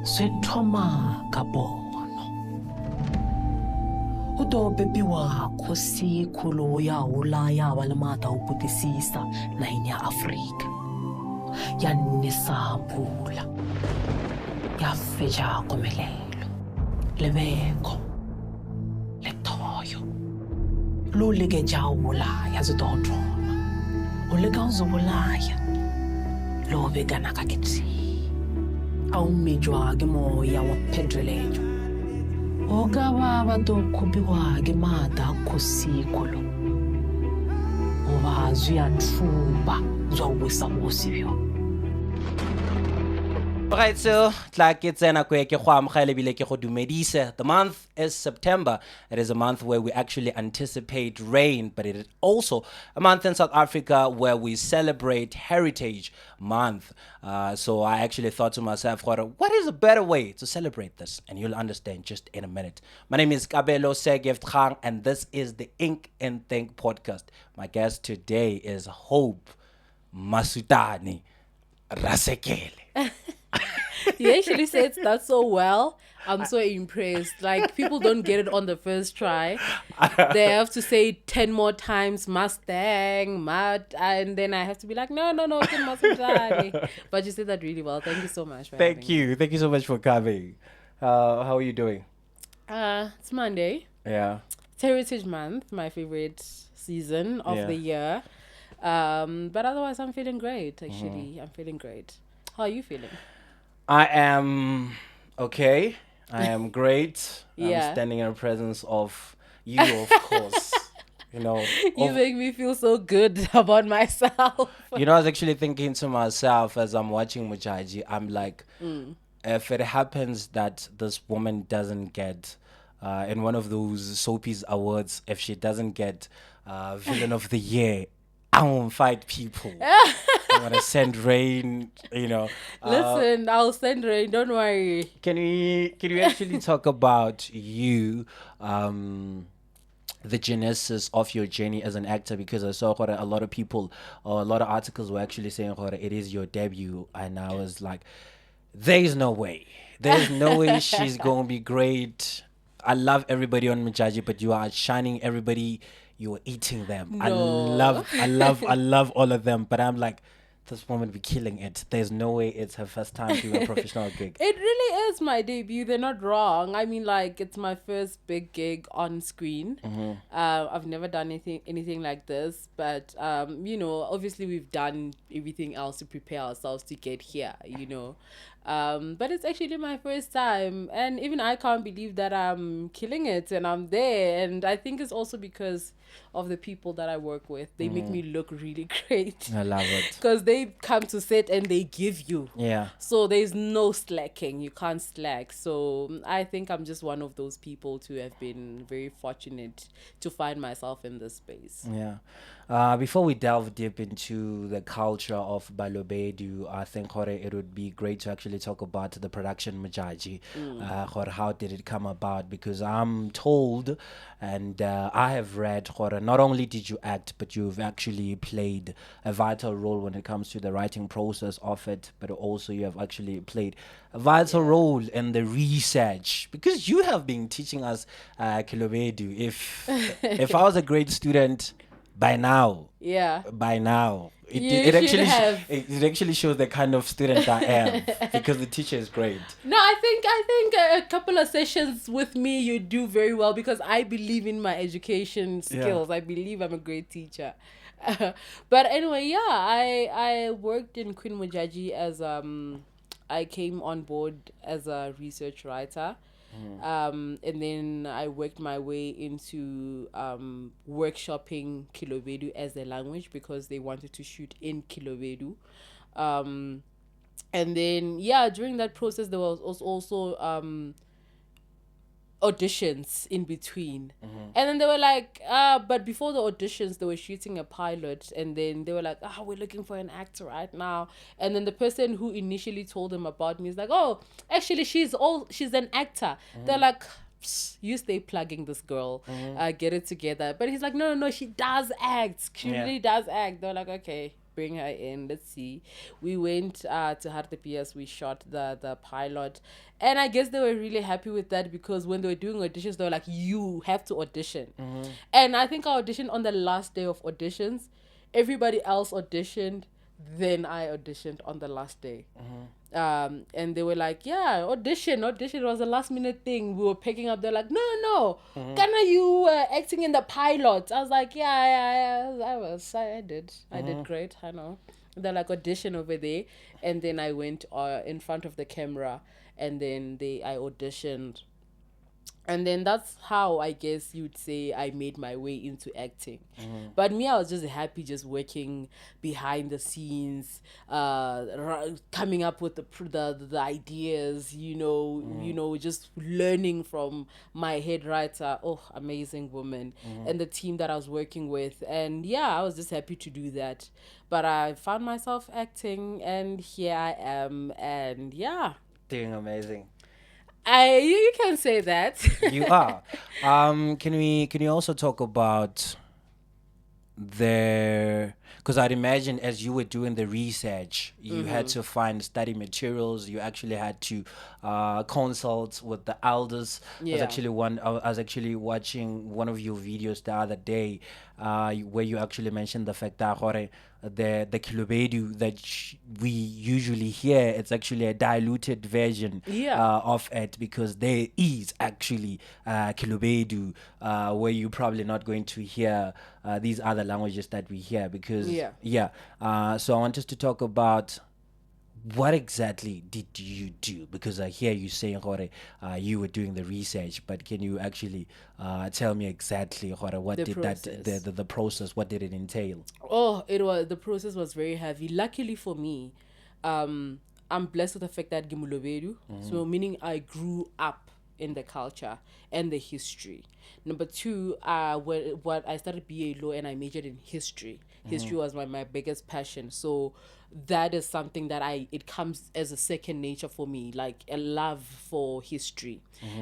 Swethoma kabono. Udobebi wakho sikhulu ya ulaya walamata uputisisa na inya Afrika. Ya nisabula. Ya feja komelelo. Leveko. Letoyo. Lulike jawulaya zidodroma. Ulika uzulaya. Lobeka nakakitsi. Awumijwa ke moya wa pedrelejo. Oga baba to kubiwa ke mata kusikolo. Oba zya truba zwa wisa wosibyo. Alright, so the month is September. It is a month where we actually anticipate rain, but it is also a month in South Africa where we celebrate Heritage Month. So I actually thought to myself, what is a better way to celebrate this? And you'll understand just in a minute. My name is Kabelo Segeft Khang, and this is the Ink and Think podcast. My guest today is Hope Masutang Rasekele. You actually said that so well. I'm so impressed. Like, people don't get it on the first try. They have to say 10 more times, Mustang, and then I have to be like, no, it's Masutang. But you said that really well. Thank you so much for having me. Thank you so much for coming. How are you doing? It's Monday. Yeah. It's Heritage Month, my favorite season of the year. But otherwise, I'm feeling great, actually. I'm feeling great. How are you feeling? I am okay. I am great. Yeah. I'm standing in the presence of you, of course. You make me feel so good about myself. I was actually thinking to myself as I'm watching Modjadji, I'm like, if it happens that this woman doesn't get in one of those Soapies awards, if she doesn't get Villain of the Year, I won't fight people. I'm gonna send rain, Listen, I'll send rain, don't worry. Can we actually talk about you, the genesis of your journey as an actor? Because I saw a lot of people, or a lot of articles were actually saying it is your debut, and I was like, there's no way she's gonna be great. I love everybody on Modjadji, but you are shining everybody. You are eating them. No. I love all of them. But I'm like, this woman be killing it. There's no way it's her first time doing a professional gig. It really is my debut. They're not wrong. I mean, like, it's my first big gig on screen. Mm-hmm. I've never done anything like this, but obviously we've done everything else to prepare ourselves to get here. But it's actually my first time, and even I can't believe that I'm killing it and I'm there. And I think it's also because of the people that I work with. They make me look really great. I love it. Because they come to set and they give you. Yeah. So there's no slacking. You can't slack. So I think I'm just one of those people to have been very fortunate to find myself in this space. Yeah. Before we delve deep into the culture of Balobedu, I think it would be great to actually talk about the production Modjadji. How did it come about? Because I'm told, and I have read, not only did you act, but you've actually played a vital role when it comes to the writing process of it, but also you have actually played a vital role in the research, because you have been teaching us Balobedu. If I was a great student, by now, it actually shows the kind of student I am, because the teacher is great. No, I think a couple of sessions with me you do very well, because I believe in my education skills. I believe I'm a great teacher. But anyway, I worked in Queen Modjadji as I came on board as a research writer. And then I worked my way into workshopping Balobedu as a language, because they wanted to shoot in Balobedu. And then during that process there was also auditions in between. And then they were like, but before the auditions they were shooting a pilot, and then they were like, we're looking for an actor right now. And then the person who initially told them about me is like, oh, actually she's an actor. They're like, you stay plugging this girl, get it together. But he's like, no, she does act. She really does act. They're like, okay, bring her in. Let's see. We went to Hartepias. We shot the pilot. And I guess they were really happy with that because when they were doing auditions, they were like, you have to audition. And I think I auditioned on the last day of auditions. Everybody else auditioned. Then I auditioned on the last day. And they were like, yeah, audition. It was a last minute thing. We were picking up. They're like, no. Kana, you were acting in the pilot. I was like, yeah, I did. I did great. I know. They're like, audition over there. And then I went in front of the camera and then I auditioned. And then that's how I guess you'd say I made my way into acting. But me, I was just happy just working behind the scenes, coming up with the ideas, just learning from my head writer. Oh, amazing woman. And the team that I was working with. And yeah, I was just happy to do that. But I found myself acting and here I am. And yeah. Doing amazing. You can say that. You are. Can we also talk about because I'd imagine as you were doing the research, you had to find study materials. You actually had to consult with the elders. Yeah. I was actually watching one of your videos the other day, where you actually mentioned the fact that the Balobedu that we usually hear, it's actually a diluted version of it, because there is actually Balobedu where you're probably not going to hear these other languages that we hear, because so I want us to talk about what exactly did you do, because I hear you saying you were doing the research, but can you actually tell me exactly what did the process, what did it entail? The process was very heavy. Luckily for me, I'm blessed with the fact that Balobedu, so meaning I grew up in the culture and the history. Number two, what I started BA law and I majored in history. History was my biggest passion. So that is something that it comes as a second nature for me, like a love for history.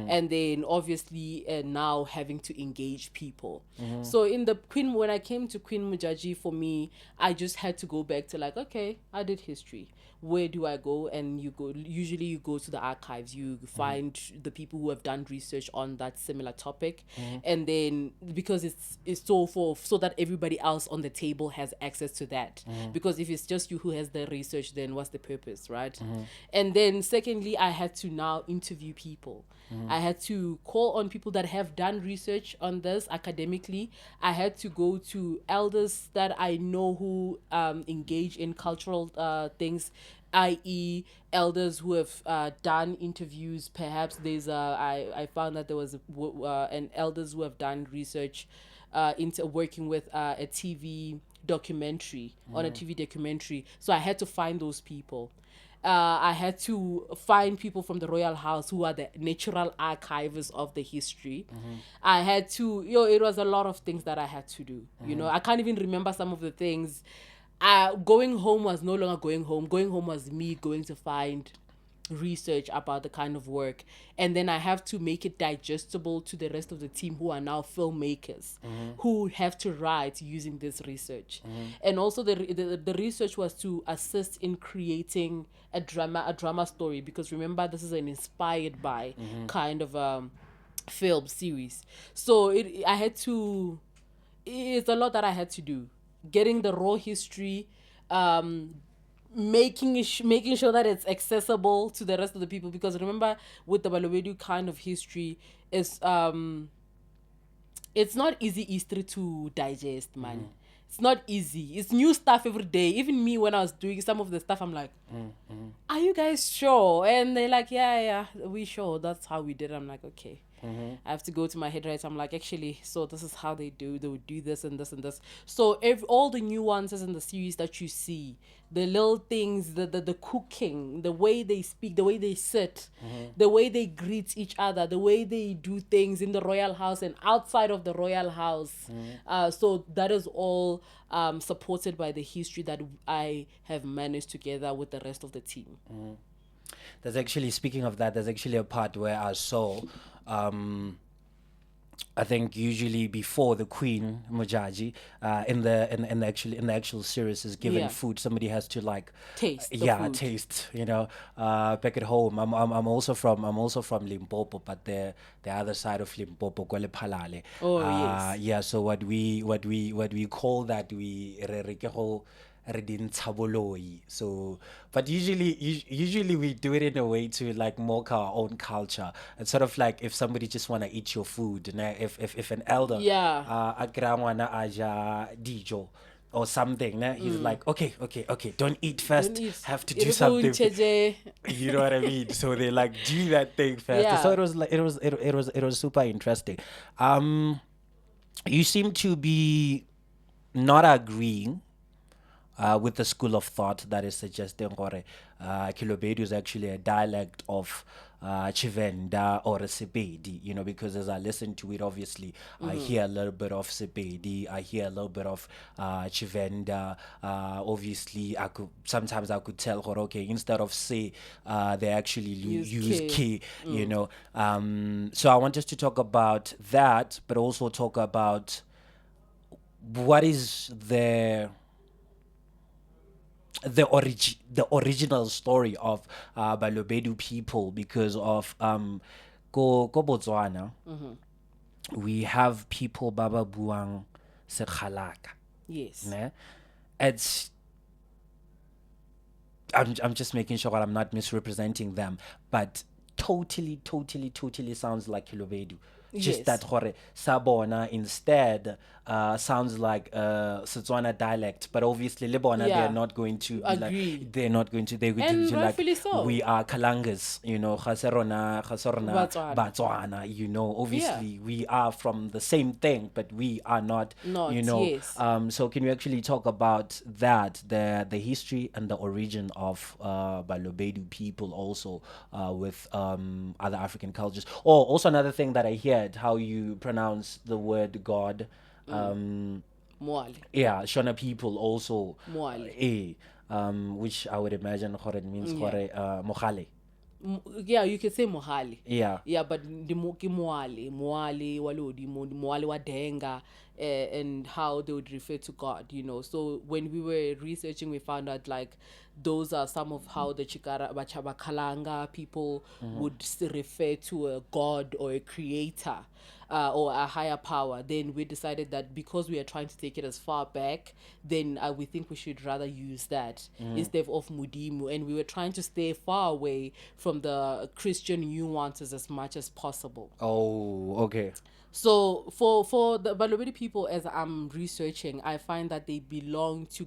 And then obviously now having to engage people. So when I came to Queen Modjadji, for me, I just had to go back to like, okay, I did history. Where do I go? And usually you go to the archives, you find the people who have done research on that similar topic. And then because it's so that everybody else on the table has access to that. Because if it's just you who has the research, then what's the purpose, right? And then secondly, I had to now interview people. I had to call on people that have done research on this academically. I had to go to elders that I know who engage in cultural things, i.e. elders who have done interviews. Perhaps there's I found that there was an elders who have done research into working with a TV documentary, on a TV documentary. So I had to find those people. I had to find people from the royal house who are the natural archivists of the history. I had to, it was a lot of things that I had to do. I can't even remember some of the things. Going home was no longer going home. Going home was me going to find research about the kind of work, and then I have to make it digestible to the rest of the team who are now filmmakers who have to write using this research. And also the research was to assist in creating a drama story, because remember, this is an inspired by kind of film series. So it's a lot that I had to do, getting the raw history, making sure that it's accessible to the rest of the people, because remember, with the Balobedu kind of history, it's not easy history to digest, man. It's not easy. It's new stuff every day. Even me, when I was doing some of the stuff, I'm like, are you guys sure? And they're like, yeah, we sure. That's how we did it. I'm like, okay. I have to go to my head writer. I'm like, actually, so this is how they would do this and this and this. So all the nuances in the series that you see, the little things, the cooking, the way they speak, the way they sit, the way they greet each other, the way they do things in the royal house and outside of the royal house. So that is all supported by the history that I have managed together with the rest of the team. There's actually, speaking of that, there's actually a part where I saw I think usually before the Queen Modjadji, in the actual series is given Yeah. food, somebody has to like Taste the yeah food. taste. Back at home, I'm also from Limpopo, but the other side of Limpopo, Kwale Phalale. Oh, yes. Yeah. So what we call that, re ke go re di ntsha boloi. So, but usually we do it in a way to like mock our own culture. It's sort of like if somebody just want to eat your food, and if an elder Yeah. a kry-a ngwana a ja dijo or something, he's like, okay, don't eat first, Don't eat. have to E do re go something. ntšhetše- You know what I mean? So they like do that thing first. Yeah. So it was super interesting. You seem to be not agreeing with the school of thought that is suggesting gore Kilobedu is actually a dialect of Chivenda or Sepedi, because as I listen to it, obviously, I hear a little bit of Sepedi, I hear a little bit of Chivenda. Obviously, sometimes I could tell, gore, okay, instead of say, they actually use K. K. So I want us to talk about that, but also talk about what is the original story of Balobedu people, because of ko Botswana we have people baba buang sekhalaka. Yes. Ne? It's I'm just making sure that I'm not misrepresenting them, but totally sounds like Kilobedu. Just Yes. that gore Sabona instead sounds like Setswana dialect, but obviously Lebona Yeah. they're not going to be Agree. like, they're not going to, they're going And to be like, rightfully so. we are Kalangas, Khaserona Batswana. Batswana, obviously we are from the same thing, but we are not, Not, yes. So can you actually talk about that, the history and the origin of Balobedu people also with other African cultures? Oh, also another thing that I heard, how you pronounce the word God. Mwale. Yeah, Shona people also. Mwale. Which I would imagine gore it means Yeah. gore Mohale. Yeah, you can say mohali. Yeah. Yeah, but the moale walodi, moale wa denga, and how they would refer to God, So when we were researching, we found out like those are some of how the Chikara Bachabakalanga people would refer to a God or a creator. Or a higher power. Then we decided that because we are trying to take it as far back, then we think we should rather use that instead of Mudimu. And we were trying to stay far away from the Christian nuances as much as possible. Oh, okay. So for the Balobedu people, as I'm researching, I find that they belong to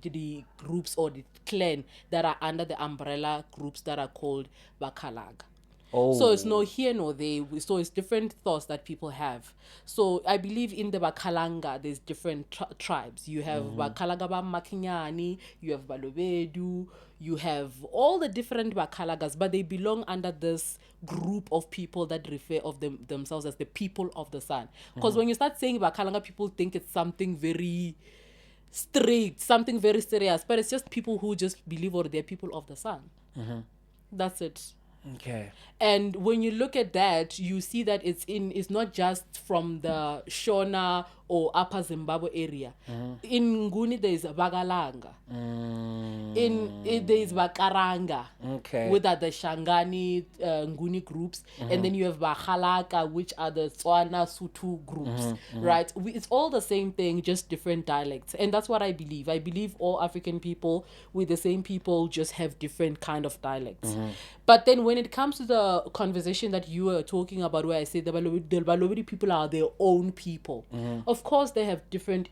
the groups or the clan that are under the umbrella groups that are called Bakalaga. Oh. So it's no here nor there. So it's different thoughts that people have. So I believe in the Bakalanga, there's different tribes. You have Bakalaga ba Makinyani, you have Balobedu, you have all the different Bakalagas, but they belong under this group of people that refer of themselves as the people of the sun. Because when you start saying Bakalanga, people think it's something very strict, something very serious, but it's just people who just believe or they're people of the sun. That's it. Okay. And when you look at that, you see that it's not just from the Shona or Upper Zimbabwe area. In Nguni there is Bagalanga. There is Bakaranga. Okay. With the Shangani Nguni groups, and then you have Bahalaka, which are the Tswana Sutu groups, right? It's all the same thing, just different dialects, and that's what I believe. I believe all African people with the same people just have different kind of dialects. But then when it comes to the conversation that you were talking about, where I say the Balobedu people are their own people, of course they have different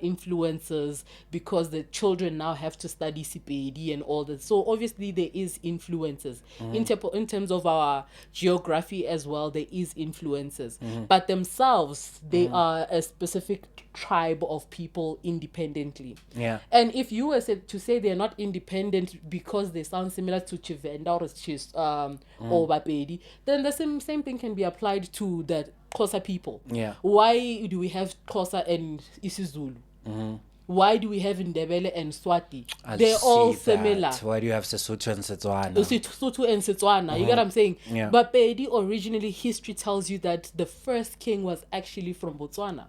influences because the children now have to study Sepedi and all that. So obviously there is influences in terms of our geography as well. There is influences, but themselves they are a specific tribe of people independently. Yeah. And if you were to say they're not independent because they sound similar to Chivenda or Bapedi, then the same thing can be applied to the Xhosa people. Yeah. Why do we have Xhosa and isiZulu? Why do we have Ndebele and Swati? They're all similar. Why do you have Sesotho and Setswana? Sotho and Setswana. You get what I'm saying? Yeah. But Bapedi, originally, history tells you that the first king was actually from Botswana.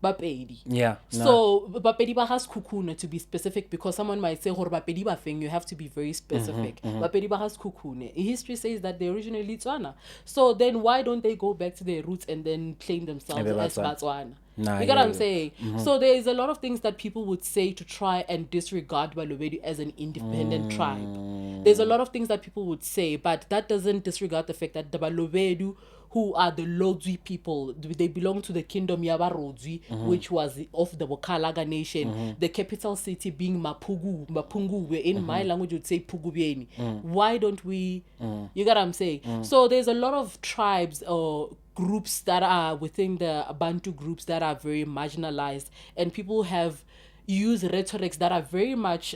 Bapedi. Yeah. So Bapedi ba has Kukuna, to be specific, because someone might say Bapedi ba thing, you have to be very specific. Bapedi ba has Kukune. History says that they originally Tswana. So then why don't they go back to their roots and then claim themselves as Botswana? You get what I'm saying? So there is a lot of things that people would say to try and disregard Balobedu as an independent tribe. There's a lot of things that people would say, but that doesn't disregard the fact that the Balobedu, who are the Lodzwi people, they belong to the kingdom Yabarodzwi, which was of the Bokalaga nation, the capital city being Mapungu, where in my language would say Pugubieni. Why don't we, you get what I'm saying? So there's a lot of tribes or groups that are within the Bantu groups that are very marginalized, and people have used rhetorics that are very much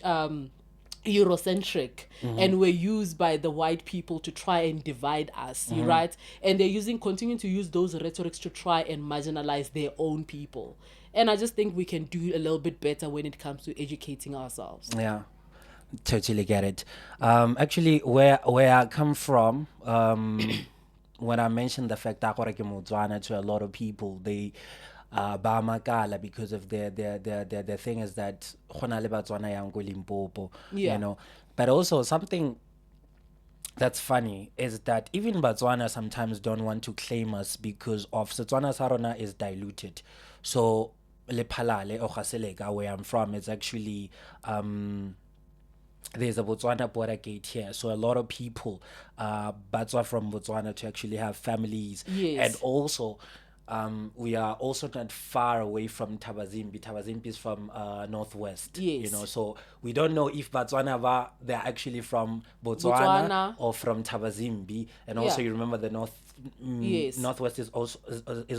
Eurocentric and were used by the white people to try and divide us, right? And they're continuing to use those rhetorics to try and marginalize their own people. And I just think we can do a little bit better when it comes to educating ourselves. Yeah, totally get it. Actually, where I come from, when I mentioned the fact that Motswana, to a lot of people, they ba makala because of their thing is that you know. But also something that's funny is that even Botswana sometimes don't want to claim us because of Setswana Sarona is diluted. So Le Palale or Gaselega, where I'm from, it's actually there's a Botswana border gate here, so a lot of people Batswa from Botswana to actually have families. Yes. And also we are also not far away from Tabazimbi. Tabazimbi is from northwest. Yes. You know, so we don't know if Botswana they're actually from Botswana or from Tabazimbi. And also you remember the northwest is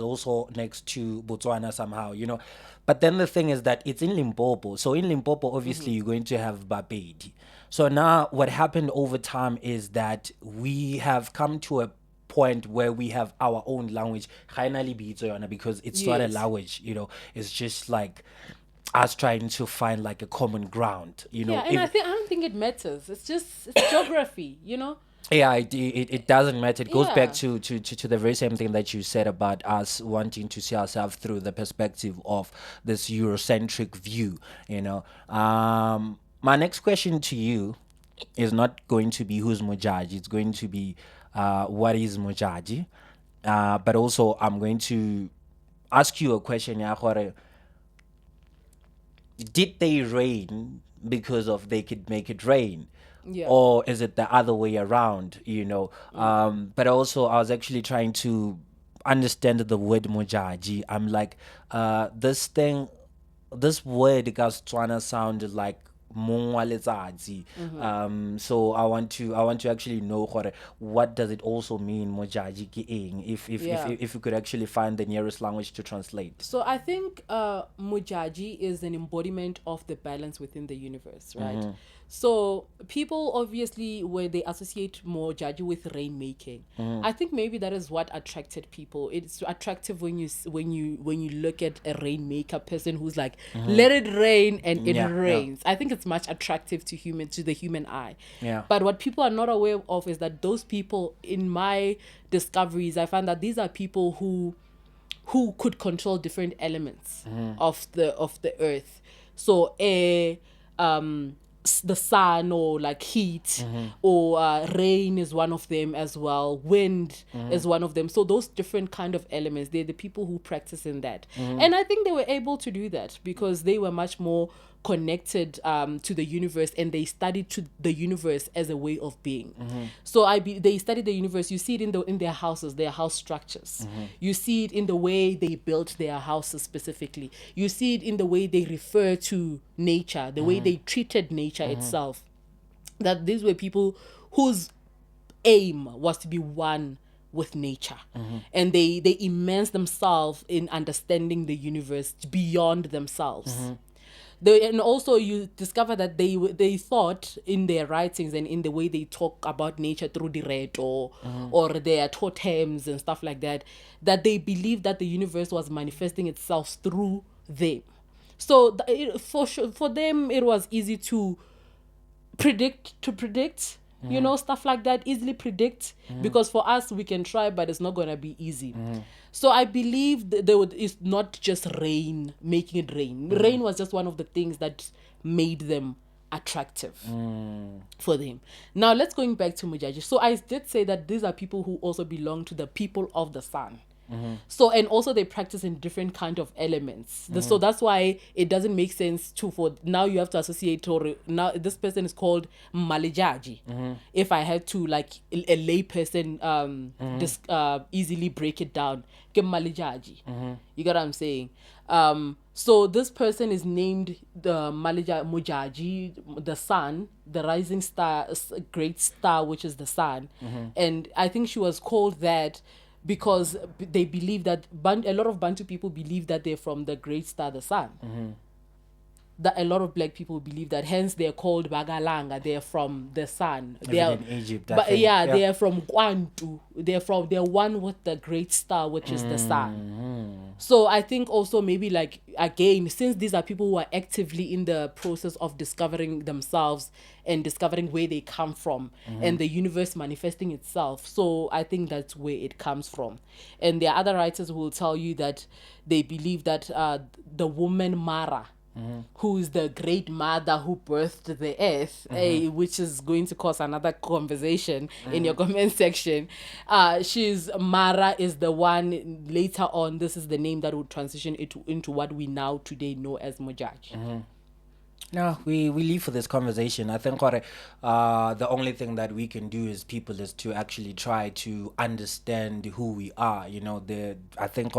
also next to Botswana somehow, you know. But then the thing is that it's in Limpopo. So in Limpopo, obviously you're going to have Bapedi. So now what happened over time is that we have come to a point where we have our own language, because it's not a language, you know. It's just like us trying to find like a common ground, you know. Yeah, and I don't think it matters. It's geography, you know. Yeah, it doesn't matter. It goes back to the very same thing that you said about us wanting to see ourselves through the perspective of this Eurocentric view, you know. My next question to you is not going to be who's Modjadji. It's going to be what is Modjadji. But also I'm going to ask you a question. Did they reign because of they could make it rain? Yeah. Or is it the other way around, you know? But also I was actually trying to understand the word Modjadji. I'm like, this word Tswana sounded like so I want to actually know what does it also mean Modjadji if we could actually find the nearest language to translate. So I think Modjadji is an embodiment of the balance within the universe, right? So people obviously, where they associate Modjadji with rainmaking, I think maybe that is what attracted people. It's attractive when you look at a rainmaker person who's like, let it rain and it rains. I think it's much attractive to the human eye. Yeah. But what people are not aware of is that those people, in my discoveries, I found that these are people who could control different elements of the earth. So air, the sun, or like heat, or rain is one of them as well. Wind is one of them. So those different kind of elements, they're the people who practice in that. And I think they were able to do that because they were much more connected to the universe, and they studied to the universe as a way of being. So they studied the universe. You see it in their houses, their house structures. You see it in the way they built their houses specifically. You see it in the way they refer to nature, the way they treated nature itself. That these were people whose aim was to be one with nature, and they immerse themselves in understanding the universe beyond themselves. And also you discover that they thought in their writings and in the way they talk about nature through the red or their totems and stuff like that, that they believed that the universe was manifesting itself through them. So for them, it was easy to predict, you know, stuff like that, easily predict, because for us, we can try, but it's not going to be easy. So I believe it's not just rain, making it rain. Rain was just one of the things that made them attractive for them. Now, let's going back to Modjadji. So I did say that these are people who also belong to the people of the sun. So, and also they practice in different kind of elements. So that's why it doesn't make sense for now you have to associate, or now this person is called Modjadji. If I had to, like, a lay person just easily break it down, get Modjadji. You get what I'm saying? So this person is named the Modjadji, the sun, the rising star, great star, which is the sun. And I think she was called that because they believe that a lot of Bantu people believe that they're from the great star, the sun. That a lot of black people believe that, hence they're called Bagalanga. They're from the sun. They are in Egypt. But they are from Kwantu. They're one with the great star, which is the sun. So I think also maybe, like, again, since these are people who are actively in the process of discovering themselves and discovering where they come from, and the universe manifesting itself. So I think that's where it comes from. And there are other writers who will tell you that they believe that the woman Mara, who is the great mother who birthed the earth, which is going to cause another conversation in your comment section. Mara is the one later on. This is the name that would transition into what we now today know as Modjadji. No, we leave for this conversation. I think the only thing that we can do as people is to actually try to understand who we are. You know, I think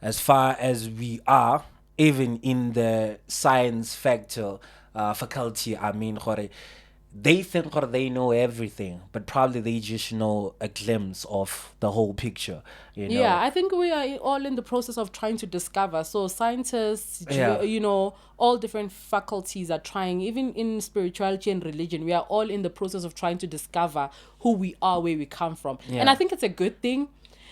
as far as we are, even in the science faculty, I mean, they think they know everything, but probably they just know a glimpse of the whole picture. You know? Yeah, I think we are all in the process of trying to discover. So scientists, you know, all different faculties are trying, even in spirituality and religion, we are all in the process of trying to discover who we are, where we come from. And I think it's a good thing.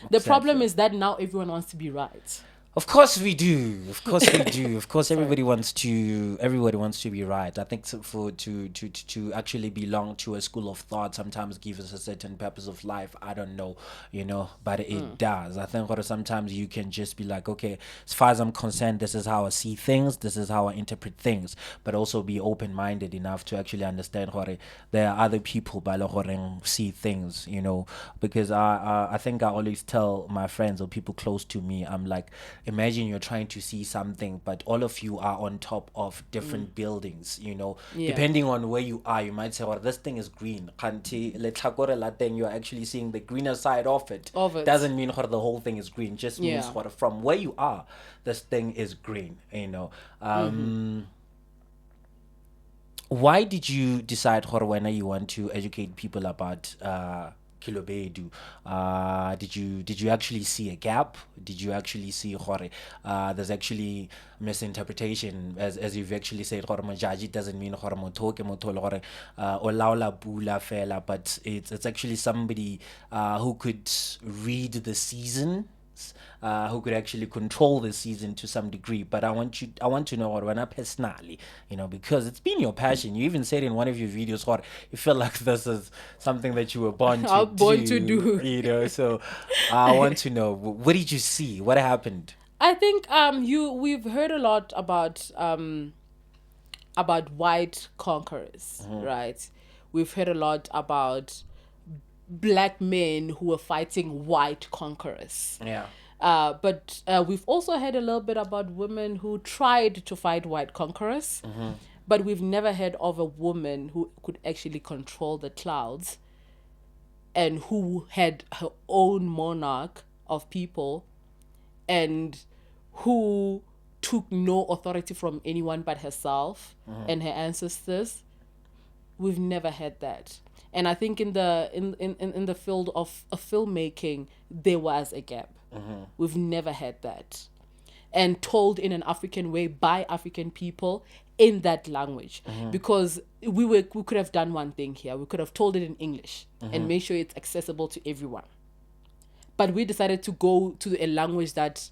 The problem is that now everyone wants to be right. Of course we do. Of course we do. Of course everybody wants to be right. I think to actually belong to a school of thought sometimes gives us a certain purpose of life. I don't know, you know, but it does. I think sometimes you can just be like, okay, as far as I'm concerned, this is how I see things, this is how I interpret things, but also be open-minded enough to actually understand there are other people see things, you know, because I think I always tell my friends or people close to me, I'm like, imagine you're trying to see something, but all of you are on top of different buildings, you know. Depending on where you are, you might say, this thing is green. You're actually seeing the greener side of it. Doesn't mean the whole thing is green. Just means from where you are, this thing is green, you know. Why did you decide when you want to educate people about Balobedu? Did you actually see a gap? Did you actually see there's actually misinterpretation, as you've actually said, Modjadji doesn't mean motolo or laula bula fela, but it's actually somebody who could read the season, who could actually control the season to some degree. But I want to know personally, you know, because it's been your passion. You even said in one of your videos you feel like this is something that you were born to do. You know, so I want to know, what did you see? What happened? I think we've heard a lot about white conquerors, right? We've heard a lot about black men who were fighting white conquerors. Yeah. But we've also heard a little bit about women who tried to fight white conquerors, but we've never heard of a woman who could actually control the clouds and who had her own monarch of people and who took no authority from anyone but herself and her ancestors. We've never had that. And I think in the field of filmmaking, there was a gap. We've never had that. And told in an African way by African people in that language. Because we could have done one thing here. We could have told it in English and made sure it's accessible to everyone. But we decided to go to a language that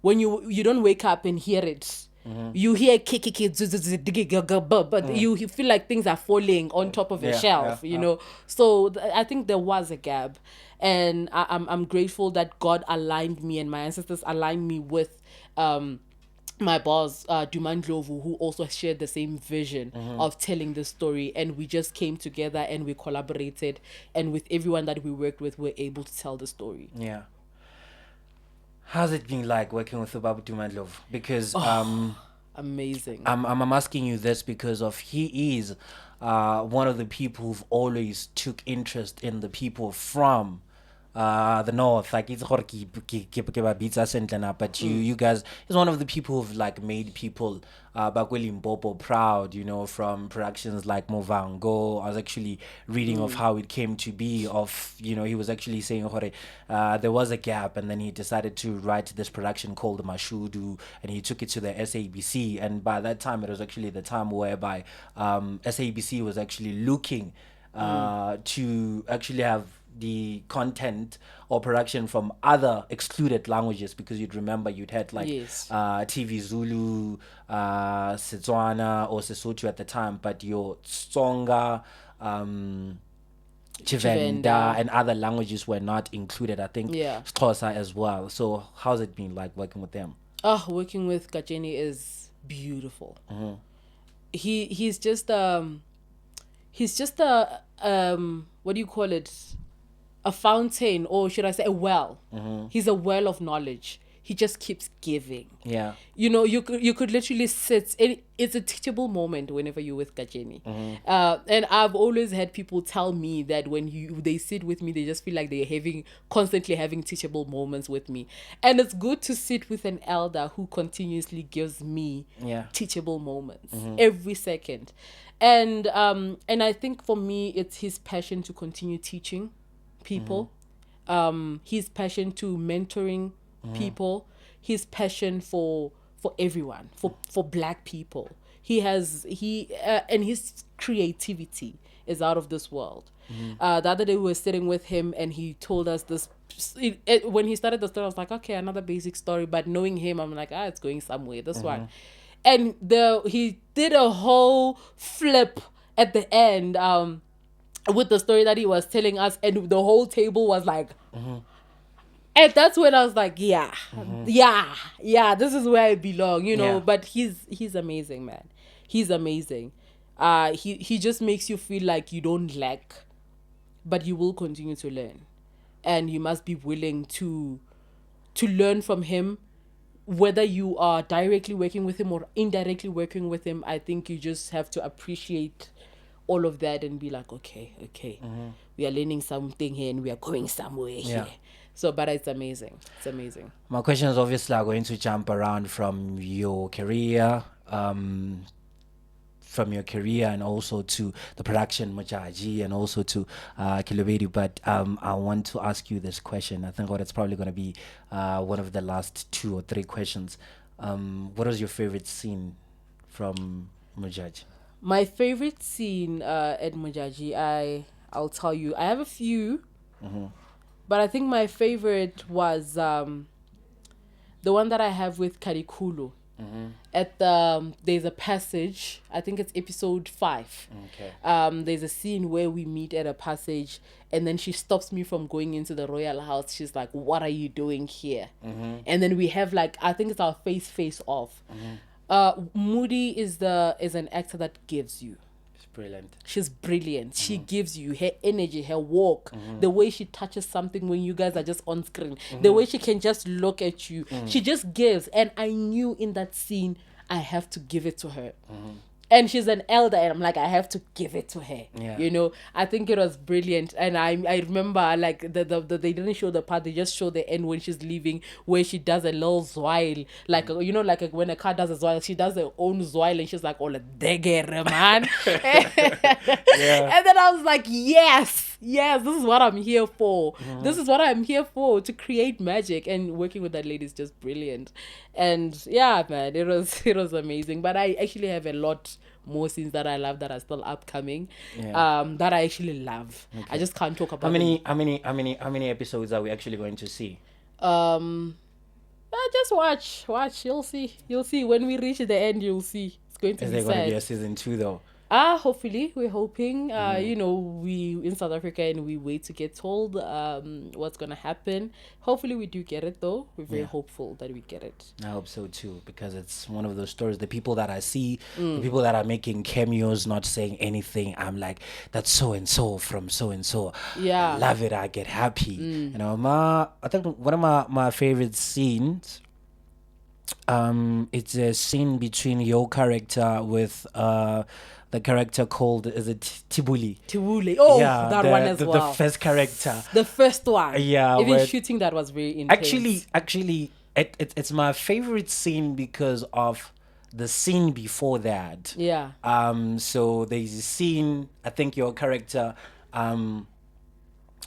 when you don't wake up and hear it, You hear kick, but you feel like things are falling on top of your shelf, you know. So I think there was a gap, and I'm grateful that God aligned me and my ancestors aligned me with my boss, Dumandlovu, who also shared the same vision of telling the story, and we just came together and we collaborated, and with everyone that we worked with, we're able to tell the story. Yeah. How's it been like working with Ubaba Dumandlovu? Because Amazing. I'm asking you this because of he is one of the people who've always took interest in the people from the north. Like it's but you guys is one of the people who've like made people Bakweli Mpopo proud, you know, from productions like Movango. I was actually reading of how it came to be, of, you know, he was actually saying there was a gap, and then he decided to write this production called Mashudu, and he took it to the SABC, and by that time it was actually the time whereby SABC was actually looking to actually have the content or production from other excluded languages, because you'd remember you'd had like TV Zulu, Setswana or Sesotho at the time, but your Tsonga, Chivenda and other languages were not included. I think Xhosa as well. So how's it been like working with them? Working with Gajeni is beautiful. He's just a what do you call it? A fountain, or should I say a well. He's a well of knowledge. He just keeps giving. Yeah. You know, you could literally sit. It's a teachable moment whenever you're with Gajeni. And I've always had people tell me that when they sit with me, they just feel like they're constantly having teachable moments with me. And it's good to sit with an elder who continuously gives me teachable moments every second. And I think for me, it's his passion to continue teaching people, his passion to mentoring people, his passion for everyone, for Black people. And his creativity is out of this world. The other day we were sitting with him and he told us this. When he started the story, I was like, okay, another basic story. But knowing him, I'm like, it's going somewhere. This one. And he did a whole flip at the end with the story that he was telling us, and the whole table was like, and that's when I was like, this is where I belong, you know. But he's amazing, man. He's amazing. He just makes you feel like you don't lack, but you will continue to learn, and you must be willing to learn from him, whether you are directly working with him or indirectly working with him. I think you just have to appreciate all of that and be like, okay, we are learning something here and we are going somewhere here. So, but it's amazing. It's amazing. My questions obviously are going to jump around from your career, and also to the production Modjadji, and also to Balobedu. But I want to ask you this question. I think it's probably going to be one of the last 2 or 3 questions. What was your favorite scene from Modjadji? My favorite scene at Modjadji, I'll tell you, I have a few, but I think my favorite was the one that I have with Karikulu. There's a passage, I think it's episode 5. There's a scene where we meet at a passage, and then she stops me from going into the royal house. She's like, what are you doing here? And then we have like, I think it's our face off. Moody is an actor that gives you. Brilliant. She's brilliant. She gives you her energy, her walk, the way she touches something when you guys are just on screen, the way she can just look at you. She just gives. And I knew in that scene, I have to give it to her. And she's an elder, and I'm like, I have to give it to her. You know, I think it was brilliant. And I remember, like, they didn't show the part, they just show the end when she's leaving, where she does a little zwile. Like, you know, like when a car does a zwile, she does her own zwile, and she's like, oh, degere, man. And then I was like, yes, this is what I'm here for. This is what I'm here for, to create magic. And working with that lady is just brilliant. And yeah, man, it was amazing. But I actually have a lot more scenes that I love that are still upcoming, that I actually love. I just can't talk about how many episodes are we actually going to see? Just watch. You'll see. When we reach the end, you'll see. It's going to Is be there going to sad. be a season 2 though? Hopefully, we're hoping. We in South Africa and we wait to get told what's gonna happen. Hopefully, we do get it though. We're very hopeful that we get it. I hope so too, because it's one of those stories. The people that I see, the people that are making cameos, not saying anything, I'm like, that's so and so from so and so. Yeah. I love it. I get happy. You know, I think one of my favorite scenes. It's a scene between your character with the character called, is it Tibuli? Tiwule. Oh, Yeah, that one as the well. first character. The first one. Yeah, Even where- shooting that was very intense. Actually, it's my favorite scene because of the scene before that. Yeah. So there's a scene. I think your character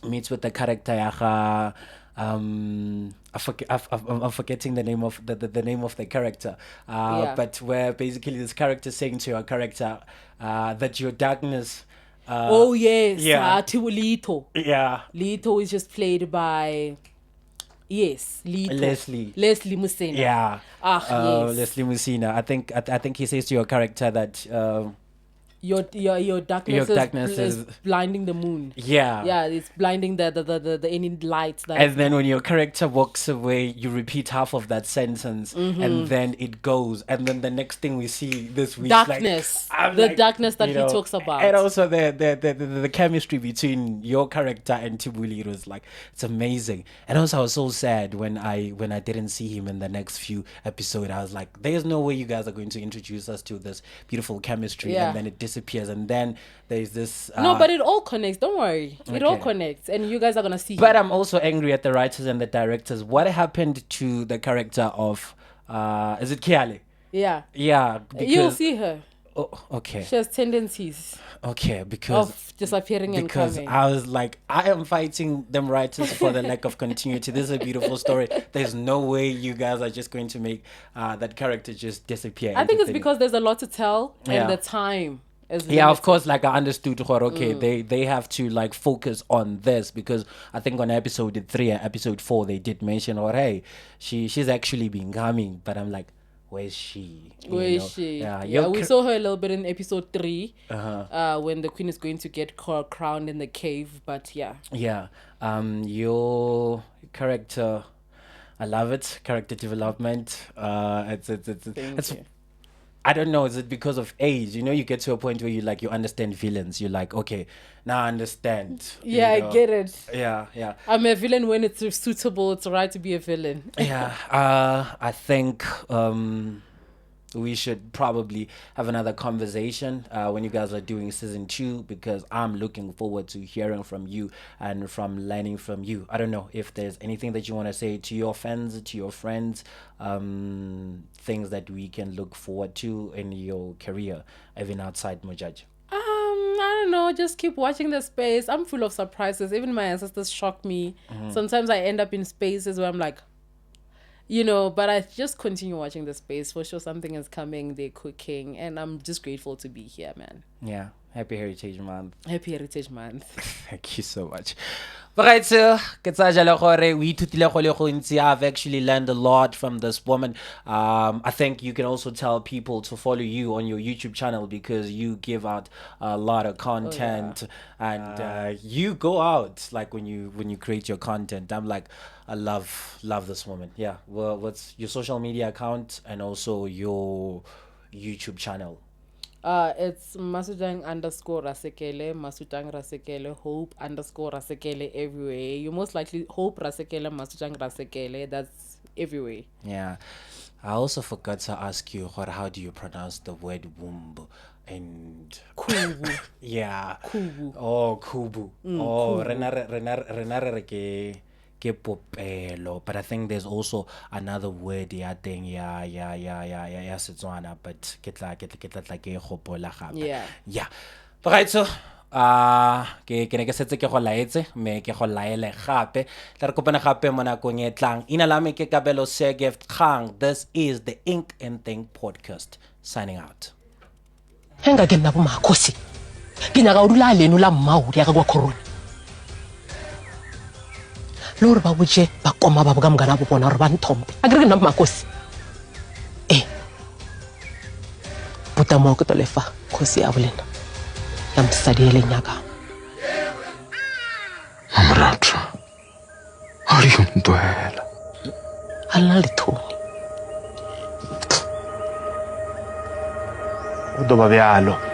meets with the character. I'm forgetting the name of the name of the character. But where basically this character is saying to your character that your darkness. Oh yes. yeah. Tiwulito. Yeah. Lito is just played by. Yes, Lito. Leslie Musena. Yeah. Yes. Leslie Musina. I think he says to your character that Your darkness, darkness is blinding the moon. yeah. Yeah, it's blinding the any lights that. And then when your character walks away, you repeat half of that sentence, and then it goes. And then the next thing we see this week, Darkness, darkness that he talks about. And also the chemistry between your character and Tibuli, it was like, it's amazing. And also I was so sad when I didn't see him in the next few episodes. I was like, there's no way you guys are going to introduce us to this beautiful chemistry, and then it disappears. And then there's this no, but it all connects. Don't worry, it all Okay. connects, and you guys are gonna see. But I'm also angry at the writers and the directors. What happened to the character of is it Kiale? Yeah, Yeah, you'll see her. Oh, okay. She has tendencies Okay, because of disappearing and coming. I was like, I am fighting them writers for the lack of continuity. This is a beautiful story. There's no way you guys are just going to make that character just disappear. I think it's into because there's a lot to tell, Yeah. and the time is. yeah, of limited. course, like I understood they have to like focus on this, because I think on episode 3 and episode 4 they did mention, or hey, she's actually been coming, but I'm like, where's she? Where You is know? she? Yeah, Yeah, your we ca- saw her a little bit in episode 3, Uh-huh. when the queen is going to get crowned in the cave. But yeah, Yeah, your character, I love it. Character development. It's thank you. I don't know. Is it because of age? You know, you get to a point where you understand villains. You're like, okay, now I understand. you Yeah, I know. get it. Yeah, yeah. I'm a villain when it's suitable. It's right to be a villain. Yeah, I think we should probably have another conversation when you guys are doing season 2, because I'm looking forward to hearing from you and from learning from you. I don't know if there's anything that you want to say to your fans, to your friends, things that we can look forward to in your career, even outside Modjadji. I don't know. Just keep watching the space. I'm full of surprises. Even my ancestors shock me. Sometimes I end up in spaces where I'm like, but I just continue watching the space. For sure, something is coming. They're cooking, and I'm just grateful to be here, man. Yeah, happy Heritage Month. Happy Heritage Month. Thank you so much. Right, so I've actually learned a lot from this woman. I think you can also tell people to follow you on your YouTube channel, because you give out a lot of content, and you go out like when you create your content. I'm like, I love this woman. Yeah. Well, what's your social media account and also your YouTube channel? It's Masutang _Rasekele, Masutang Rasekele, Hope _Rasekele everywhere. You most likely Hope Rasekele, Masutang Rasekele. That's everywhere. Yeah. I also forgot to ask you, how do you pronounce the word womb? And Kubu. yeah. Kubu. Oh, kubu. Oh, renare ke popelo. But I think there's also another word thing. Yeah, Setswana, but ke tla ke gopola gape. Yeah. Yeah. Right, so ke ne ke setse ke go laetse me ke go laele gape tla re kopana gape mo nakong e tlang. Ina la me ke Kabelo Segeft Khang. This is the Ink and Think podcast, signing out. Henga ke nna bo makhosi ke nyaka o dula leno la mmaudi ya ka kwa khorona le gore ba botse ba koma ba boka mokana bo bona gore ba nthompe a ke re ke nna makosi buta mo ke tolefa khosi ya bolena ya mosadi e leng yaka Amrata a di go ntwela a lena le thoni o doba bjalo